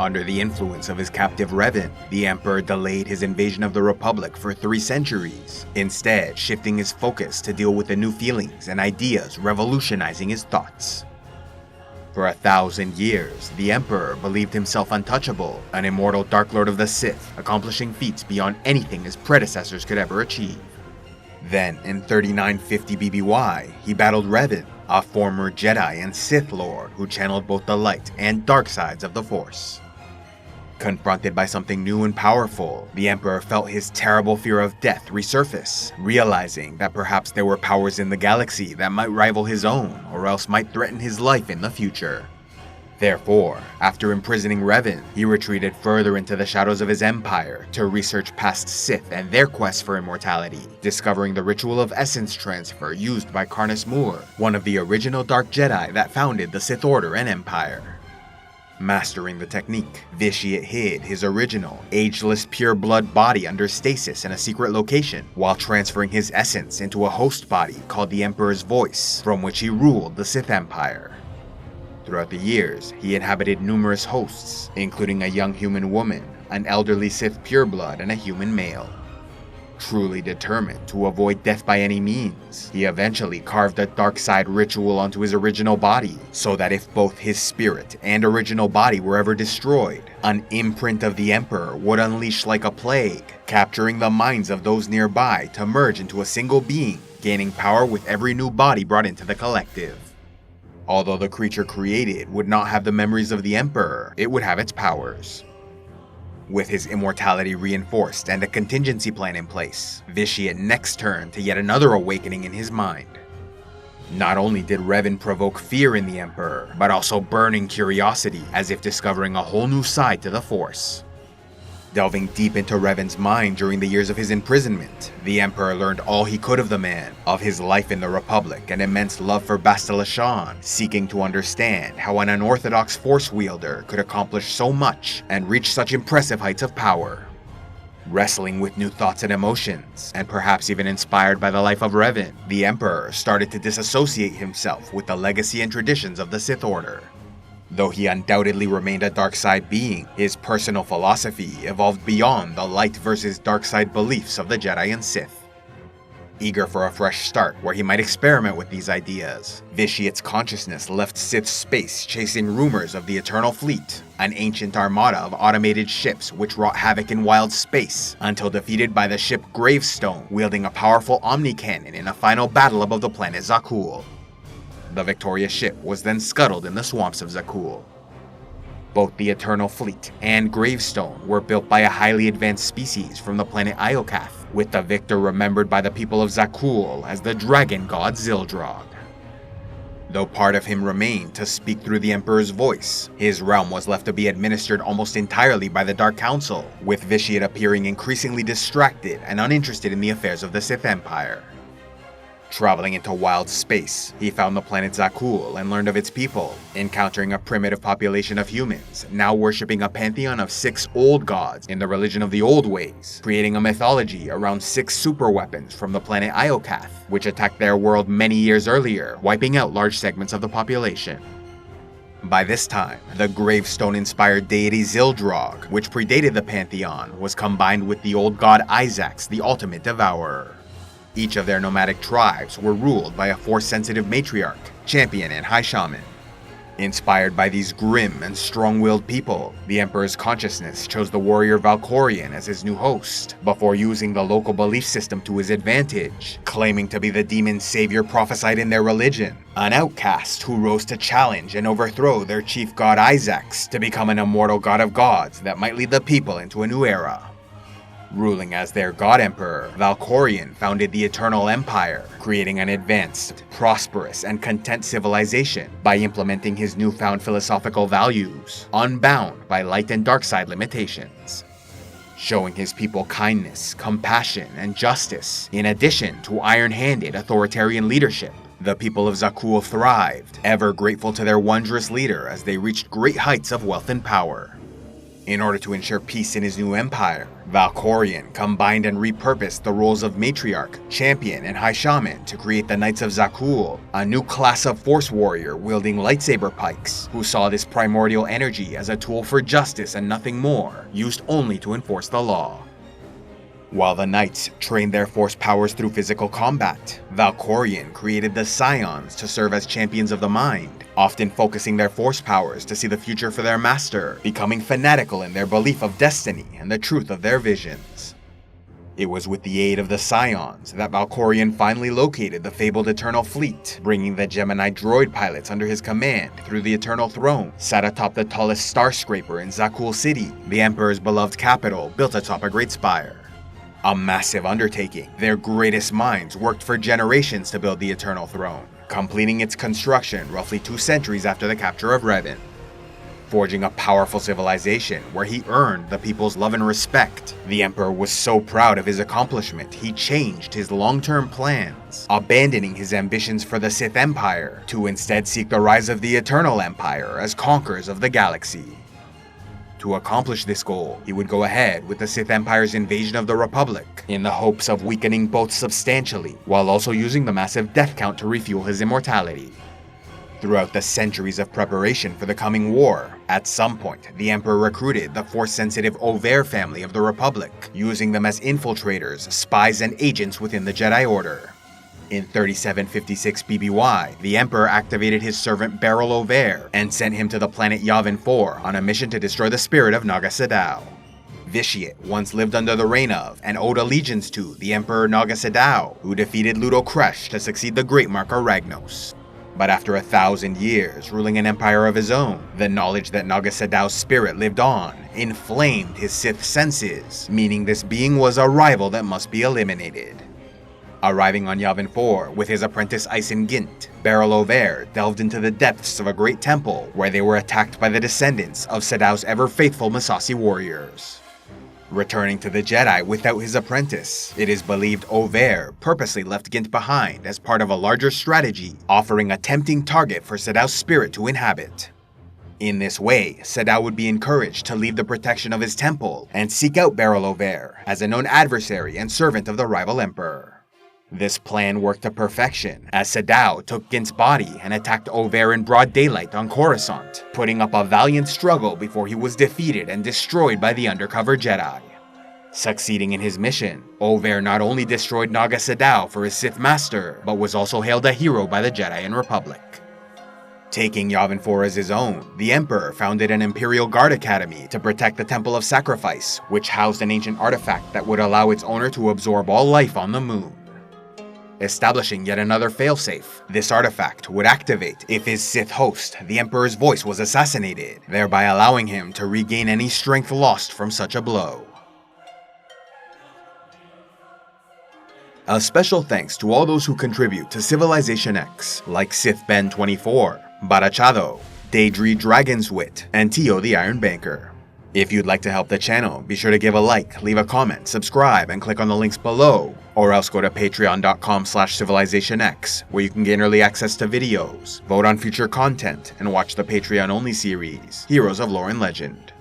Under the influence of his captive Revan, the Emperor delayed his invasion of the Republic for 3 centuries, instead shifting his focus to deal with the new feelings and ideas revolutionizing his thoughts. For 1,000 years, the Emperor believed himself untouchable, an immortal Dark Lord of the Sith, accomplishing feats beyond anything his predecessors could ever achieve. Then, in 3950 BBY, he battled Revan, a former Jedi and Sith Lord who channeled both the light and dark sides of the Force. Confronted by something new and powerful, the Emperor felt his terrible fear of death resurface, realizing that perhaps there were powers in the galaxy that might rival his own, or else might threaten his life in the future. Therefore, after imprisoning Revan, he retreated further into the shadows of his empire to research past Sith and their quest for immortality, discovering the ritual of essence transfer used by Karnus Moor, one of the original Dark Jedi that founded the Sith Order and Empire. Mastering the technique, Vitiate hid his original, ageless pure-blood body under stasis in a secret location, while transferring his essence into a host body called the Emperor's Voice, from which he ruled the Sith Empire. Throughout the years, he inhabited numerous hosts, including a young human woman, an elderly Sith pureblood, and a human male. Truly determined to avoid death by any means, he eventually carved a dark side ritual onto his original body, so that if both his spirit and original body were ever destroyed, an imprint of the Emperor would unleash like a plague, capturing the minds of those nearby to merge into a single being, gaining power with every new body brought into the collective. Although the creature created would not have the memories of the Emperor, it would have its powers. With his immortality reinforced and a contingency plan in place, Vitiate next turned to yet another awakening in his mind. Not only did Revan provoke fear in the Emperor, but also burning curiosity, as if discovering a whole new side to the Force. Delving deep into Revan's mind during the years of his imprisonment, the Emperor learned all he could of the man, of his life in the Republic and immense love for Bastila Shan, seeking to understand how an unorthodox Force wielder could accomplish so much and reach such impressive heights of power. Wrestling with new thoughts and emotions, and perhaps even inspired by the life of Revan, the Emperor started to disassociate himself with the legacy and traditions of the Sith Order. Though he undoubtedly remained a dark side being, his personal philosophy evolved beyond the light versus dark side beliefs of the Jedi and Sith. Eager for a fresh start where he might experiment with these ideas, Vitiate's consciousness left Sith space chasing rumors of the Eternal Fleet, an ancient armada of automated ships which wrought havoc in wild space, until defeated by the ship Gravestone, wielding a powerful Omni-Cannon in a final battle above the planet Zakuul. The victorious ship was then scuttled in the swamps of Zakuul. Both the Eternal Fleet and Gravestone were built by a highly advanced species from the planet Iokath, with the victor remembered by the people of Zakuul as the dragon god Zildrog. Though part of him remained to speak through the Emperor's voice, his realm was left to be administered almost entirely by the Dark Council, with Vitiate appearing increasingly distracted and uninterested in the affairs of the Sith Empire. Traveling into wild space, he found the planet Zakuul and learned of its people, encountering a primitive population of humans, now worshipping a pantheon of 6 old gods in the religion of the Old Ways, creating a mythology around 6 superweapons from the planet Iokath, which attacked their world many years earlier, wiping out large segments of the population. By this time, the Gravestone-inspired deity Zildrog, which predated the pantheon, was combined with the old god Isaac's, the ultimate devourer. Each of their nomadic tribes were ruled by a Force-sensitive matriarch, champion, and high shaman. Inspired by these grim and strong-willed people, the Emperor's consciousness chose the warrior Valkorion as his new host, before using the local belief system to his advantage, claiming to be the demon savior prophesied in their religion, an outcast who rose to challenge and overthrow their chief god Isaac's to become an immortal god of gods that might lead the people into a new era. Ruling as their god emperor, Valkorion founded the Eternal Empire, creating an advanced, prosperous, and content civilization by implementing his newfound philosophical values, unbound by light and dark side limitations. Showing his people kindness, compassion, and justice, in addition to iron-handed authoritarian leadership, the people of Zakuul thrived, ever grateful to their wondrous leader as they reached great heights of wealth and power. In order to ensure peace in his new empire, Valkorion combined and repurposed the roles of Matriarch, Champion, and High Shaman to create the Knights of Zakuul, a new class of Force Warrior wielding lightsaber pikes, who saw this primordial energy as a tool for justice and nothing more, used only to enforce the law. While the Knights trained their Force powers through physical combat, Valkorion created the Scions to serve as champions of the mind, often focusing their Force powers to see the future for their master, becoming fanatical in their belief of destiny and the truth of their visions. It was with the aid of the Scions that Valkorion finally located the fabled Eternal Fleet, bringing the Gemini droid pilots under his command through the Eternal Throne, sat atop the tallest skyscraper in Zakuul City, the Emperor's beloved capital built atop a great spire. A massive undertaking, their greatest minds worked for generations to build the Eternal Throne, completing its construction roughly 2 centuries after the capture of Revan. Forging a powerful civilization where he earned the people's love and respect, the Emperor was so proud of his accomplishment he changed his long-term plans, abandoning his ambitions for the Sith Empire to instead seek the rise of the Eternal Empire as conquerors of the galaxy. To accomplish this goal, he would go ahead with the Sith Empire's invasion of the Republic, in the hopes of weakening both substantially, while also using the massive death count to refuel his immortality. Throughout the centuries of preparation for the coming war, at some point, the Emperor recruited the Force-sensitive Ovair family of the Republic, using them as infiltrators, spies, and agents within the Jedi Order. In 3756 BBY, the Emperor activated his servant Beryl Ovair and sent him to the planet Yavin 4 on a mission to destroy the spirit of Naga Sadow. Vitiate once lived under the reign of and owed allegiance to the Emperor Naga Sadow, who defeated Ludo Kresh to succeed the Great Marker Ragnos. But after 1,000 years ruling an empire of his own, the knowledge that Naga Sadow's spirit lived on inflamed his Sith senses, meaning this being was a rival that must be eliminated. Arriving on Yavin 4 with his apprentice Isen Gint, Beryl Ovair delved into the depths of a great temple where they were attacked by the descendants of Sadow's ever-faithful Massassi warriors. Returning to the Jedi without his apprentice, it is believed Ovair purposely left Gint behind as part of a larger strategy, offering a tempting target for Sadow's spirit to inhabit. In this way, Sadow would be encouraged to leave the protection of his temple and seek out Beryl Ovair as a known adversary and servant of the rival emperor. This plan worked to perfection, as Sadow took Gint's body and attacked Ovair in broad daylight on Coruscant, putting up a valiant struggle before he was defeated and destroyed by the undercover Jedi. Succeeding in his mission, Ovair not only destroyed Naga Sadow for his Sith master, but was also hailed a hero by the Jedi and Republic. Taking Yavin 4 as his own, the Emperor founded an Imperial Guard Academy to protect the Temple of Sacrifice, which housed an ancient artifact that would allow its owner to absorb all life on the moon. Establishing yet another failsafe, this artifact would activate if his Sith host, the Emperor's voice, was assassinated, thereby allowing him to regain any strength lost from such a blow. A special thanks to all those who contribute to Civilization X, like Sith Ben 24, Barachado, Daedry Dragon's Wit, and Tio the Iron Banker. If you'd like to help the channel, be sure to give a like, leave a comment, subscribe, and click on the links below, or else go to patreon.com/civilizationx, where you can gain early access to videos, vote on future content, and watch the Patreon-only series, Heroes of Lore and Legend.